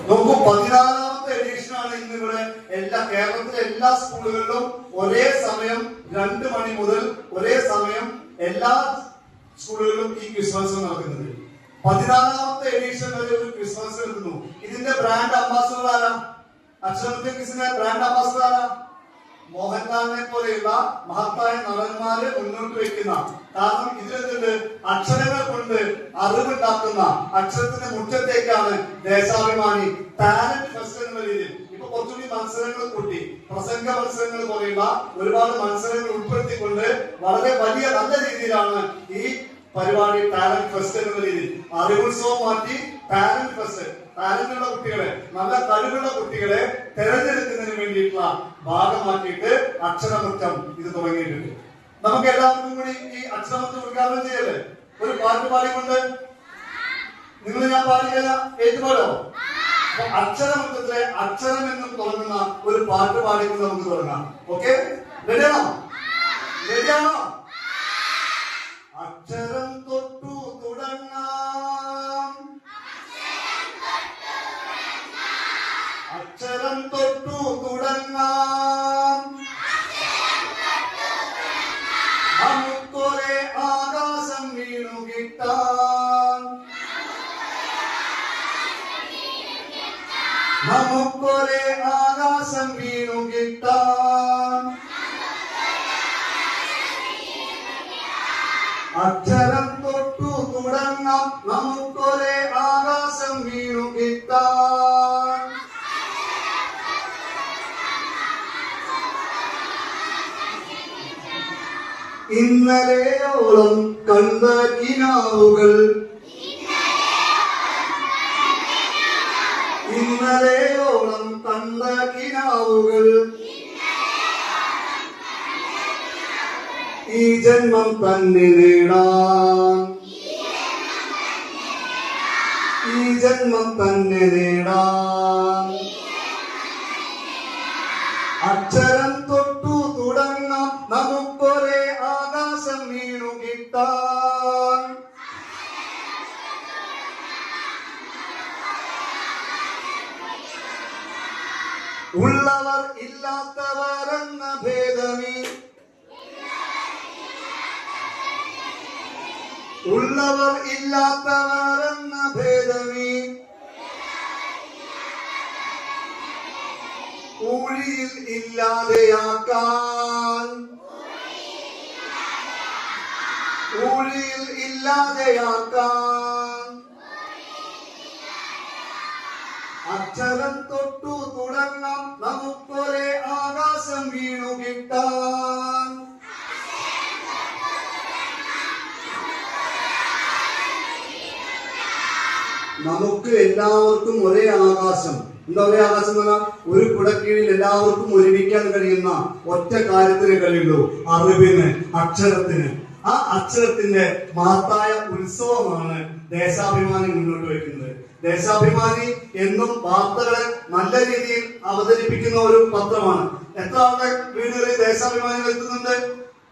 നോക്കൂ, 14ാമത്തെ എഡിഷനാണ് ഇന്നിവിടെ കേരളത്തിലെ എല്ലാ സ്കൂളുകളിലും ഒരേ സമയം 2 മണി മുതൽ ഒരേ സമയം എല്ലാ സ്കൂളുകളിലും ഈ ക്രിസ്മസ് നടക്കുന്നത്. 14ാമത്തെ എഡിഷൻ വരെ ഒരു ക്രിസ്മസ് നടത്തുന്നു. ഇതിന്റെ ബ്രാൻഡ് അംബാസഡർ ആരാ? അക്ഷരമുറ്റം ക്വിസിന്റെ ബ്രാൻഡ് അംബാസഡർ ആരാ? മോഹൻലാലിനെ പോലെയുള്ള മഹത്തായ നടന്മാര് മുന്നോട്ട് വയ്ക്കുന്ന. കാരണം ഇതിലെന്തുണ്ട്? അക്ഷരങ്ങൾ കൊണ്ട് അറിവുണ്ടാക്കുന്ന അക്ഷരത്തിന്റെ മുറ്റത്തേക്കാണ് ദേശാഭിമാനി ടാലന്റ് ഫെസ്റ്റ് എന്ന രീതിയിൽ ഇപ്പൊ കുറച്ചുകൂടി മത്സരങ്ങൾ കൂട്ടി, പ്രസംഗ മത്സരങ്ങൾ പോലെയുള്ള ഒരുപാട് മത്സരങ്ങൾ ഉൾപ്പെടുത്തിക്കൊണ്ട് വളരെ വലിയ നല്ല രീതിയിലാണ് ഈ പരിപാടി ടാലന്റ് ഫെസ്റ്റ് എന്ന രീതിയിൽ. അറിവുത്സവം മാറ്റി ടാലന്റ് ഫെസ്റ്റ്, ടാലന്റുള്ള കുട്ടികളെ, നല്ല കഴിവുള്ള കുട്ടികളെ തെരഞ്ഞെടുക്കുന്നതിന് വേണ്ടിയിട്ടുള്ള ഭാഗമാക്കിയിട്ട് അക്ഷരമുറ്റം ഇത് തുടങ്ങിയിട്ടുണ്ട്. നമുക്ക് എല്ലാവർക്കും കൂടി ഈ അക്ഷരമുറ്റം ഉദ്ഘാടനം ചെയ്യല്ലേ? ഒരു പാട്ട് പാടിക്കൊണ്ട് നിങ്ങൾ ഞാൻ പാടില്ല, ഏറ്റുപാടോ? അക്ഷരമുറ്റത്തിലെ അക്ഷരം എന്നും തുടങ്ങുന്ന ഒരു പാട്ട് പാടിക്കൊണ്ട് നമുക്ക് തുടങ്ങാം. ഓക്കെ, റെഡിയാണോ? റെഡിയാണോ? അക്ഷരം തൊട്ടു തുടങ്ങാം, അക്ഷരം തൊട്ടു തുടങ്ങാം, നമുക്കൊരേ ആകാശം വീണു കിട്ടാൻ, നമുക്കൊരേ ആകാശം വീണു കിട്ടാൻ, അക്ഷരം തൊട്ടു തുടങ്ങാം, നമുക്കൊരേ ആകാശം വീണു കിട്ടാൻ. ഇന്നലെയോളം കണ്ട കിനാവുകൾ, ഇന്നലെയോളം കണ്ട കിനാവുകൾ ഈ ജന്മം തന്നെ നേടാൻ, ഈ ജന്മം തന്നെ നേടാൻ, അക്ഷരം തൊട്ടു തുടങ്ങാം, നമുക്കൊരേ ആകാശം വീണു കിട്ടാൻ. ഉള്ളവർ ഇല്ലാത്തവരെന്ന ഭേദമേ, ഉള്ളവർ ഇല്ലാത്തവരെന്ന ഭേദമേ ഊഴിയിൽ ഇല്ലാതെയാക്കാൻ, ഊഴിയിൽ ഇല്ലാതെയാക്കാൻ, അക്ഷരം തൊട്ടു തുടങ്ങാം, നമുക്കൊരേ ആകാശം വീണു കിട്ടാൻ. നമുക്ക് എല്ലാവർക്കും ഒരേ ആകാശം. എന്താ ഒരേ ആകാശം എന്ന് പറഞ്ഞാൽ? ഒരു കുടക്കീഴിൽ എല്ലാവർക്കും ഒരുമിക്കാൻ കഴിയുന്ന ഒറ്റ കാര്യത്തിന് കഴിയുള്ളൂ, അറിവിന്, അക്ഷരത്തിന്. ആ അക്ഷരത്തിന്റെ മഹത്തായ ഉത്സവമാണ് ദേശാഭിമാനി മുന്നോട്ട് വയ്ക്കുന്നത്. ദേശാഭിമാനി എന്നും വാർത്തകളെ നല്ല രീതിയിൽ അവതരിപ്പിക്കുന്ന ഒരു പത്രമാണ്. എത്ര ആളുടെ വീടുകളിൽ ദേശാഭിമാനി എത്തുന്നുണ്ട്?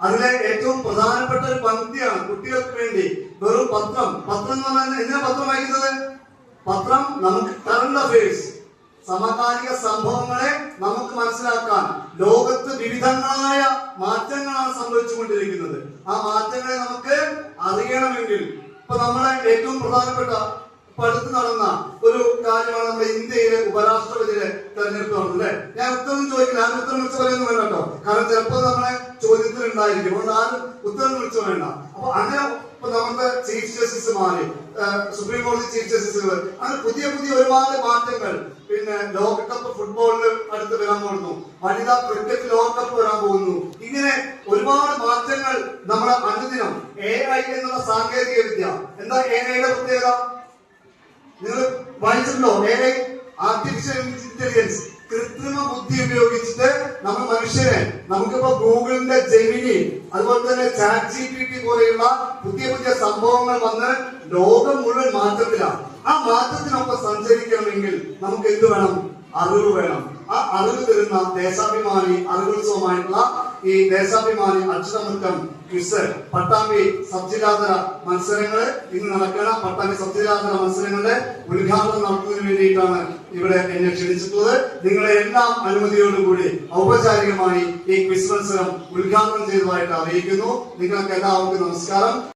അതിലെ ഏറ്റവും പ്രധാനപ്പെട്ട ഒരു പങ്ക്തിയാണ് കുട്ടികൾക്ക് വേണ്ടി വെറും പത്രം. പത്രം എന്ന് പറഞ്ഞാൽ എന്തിനാ പത്രം വായിക്കുന്നത്? പത്രം നമുക്ക് കറണ്ട് അഫയേഴ്സ്, സമകാലിക സംഭവങ്ങളെ നമുക്ക് മനസ്സിലാക്കാൻ. ലോകത്ത് വിവിധങ്ങളായ മാറ്റങ്ങളാണ് സംഭവിച്ചുകൊണ്ടിരിക്കുന്നത്. ആ മാറ്റങ്ങളെ നമുക്ക് അറിയണമെങ്കിൽ ഇപ്പൊ നമ്മളെ ഏറ്റവും പ്രധാനപ്പെട്ട അടുത്ത് നടന്ന ഒരു കാര്യമാണ് നമ്മുടെ ഇന്ത്യയിലെ ഉപരാഷ്ട്രപതിയുടെ തെരഞ്ഞെടുപ്പ് നടന്നത് അല്ലെ. ഞാൻ ഉത്തരം ചോദിക്കില്ല, ഞാൻ ഉത്തരം വിളിച്ചു പറയുന്നു വേണ്ട കേട്ടോ, കാരണം ചിലപ്പോൾ നമ്മളെ ചോദ്യത്തിൽ ഉണ്ടായിരിക്കും, അതുകൊണ്ട് ആരും ഉത്തരം വിളിച്ചു വേണ്ട. അപ്പൊ അങ്ങനെ ഇപ്പൊ നമ്മുടെ ചീഫ് ജസ്റ്റിസുമാര്, സുപ്രീം കോടതി ചീഫ് ജസ്റ്റിസുകൾ, അങ്ങനെ പുതിയ പുതിയ ഒരുപാട് മാറ്റങ്ങൾ. പിന്നെ ലോകകപ്പ് ഫുട്ബോളിൽ അടുത്ത് വരാൻ പോകുന്നു, വനിതാ ക്രിക്കറ്റ് ലോകകപ്പ് വരാൻ പോകുന്നു. ഇങ്ങനെ ഒരുപാട് മാറ്റങ്ങൾ നമ്മുടെ അനുദിനം. AI എന്നുള്ള സാങ്കേതിക വിദ്യ, എന്താ AI-യുടെ പ്രത്യേകത? നിങ്ങൾ വായിച്ചിട്ടുണ്ടോ? AI, ആർട്ടിഫിഷ്യൽ ഇന്റലിജൻസ്, കൃത്രിമ ബുദ്ധി ഉപയോഗിച്ചിട്ട് നമ്മൾ മനുഷ്യരെ, നമുക്കിപ്പോ ഗൂഗിളിന്റെ ജെമിനി, അതുപോലെ തന്നെ ChatGPT പോലെയുള്ള പുതിയ പുതിയ സംഭവങ്ങൾ വന്ന് ലോകം മുഴുവൻ മാറ്റത്തിലാണ്. ആ മാറ്റത്തിനൊപ്പം സഞ്ചരിക്കണമെങ്കിൽ നമുക്ക് എന്ത് വേണം? അറിവ് വേണം. ആ അറിവ് തരുന്ന ദേശാഭിമാനി അറിവുത്സവമായിട്ടുള്ള ഈ ദേശാഭിമാനി അക്ഷരമുറ്റം ക്വിസ് പട്ടാമ്പി സബ് ജില്ലാതല മത്സരങ്ങള് ഇന്ന് നടക്കുന്ന പട്ടാമ്പി സബ് ജില്ലാതല മത്സരങ്ങളുടെ ഉദ്ഘാടനം നടത്തുന്നതിന് വേണ്ടിയിട്ടാണ് ഇവിടെ എന്നെ ക്ഷണിച്ചിട്ടുള്ളത്. നിങ്ങളെ എല്ലാം അനുമതിയോടുകൂടി ഔപചാരികമായി ഈ ക്വിസ് മത്സരം ഉദ്ഘാടനം ചെയ്തതായിട്ട് അറിയിക്കുന്നു. നിങ്ങൾക്ക് എല്ലാവർക്കും നമസ്കാരം.